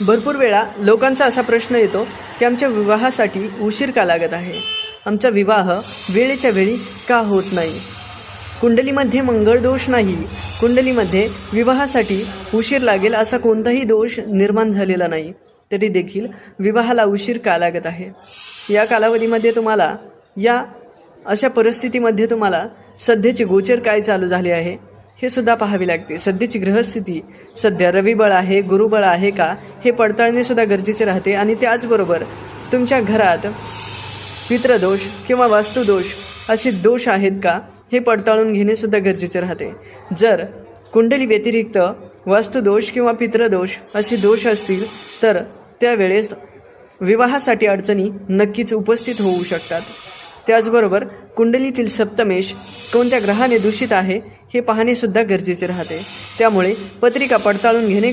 भरपूर वेळा लोकांचा असा प्रश्न येतो की आमच्या विवाहासाठी उशीर का लागत आहे, आमचा विवाह वेळेच्या वेळी का होत नाही. कुंडलीमध्ये मंगळ दोष नाही, कुंडलीमध्ये विवाहासाठी उशीर लागेल असा कोणताही दोष निर्माण झालेला नाही, तरी देखील विवाहाला उशीर का लागत आहे. या कालावधीमध्ये तुम्हाला या अशा परिस्थितीमध्ये तुम्हाला सध्याचे गोचर काय चालू झाले आहे हे सुद्धा पाहावे लागते. सध्याची ग्रहस्थिती, सध्या रविबळ आहे, गुरुबळ आहे का, हे पडताळणे सुद्धा गरजेचे राहते. आणि त्याचबरोबर तुमच्या घरात पितृदोष किंवा वास्तुदोष असे दोष आहेत का हे पडताळून घेणे सुद्धा गरजेचे राहते. जर कुंडली व्यतिरिक्त वास्तुदोष किंवा पितृदोष असे दोष असतील तर त्यावेळेस विवाहासाठी अडचणी नक्कीच उपस्थित होऊ शकतात. त्याचबरोबर कुंडलीतील सप्तमेश कोणत्या ग्रहाने दूषित आहे हे पाहणे सुद्धा गरजेचे राहते. त्यामुळे पत्रिका पडताळून घेणे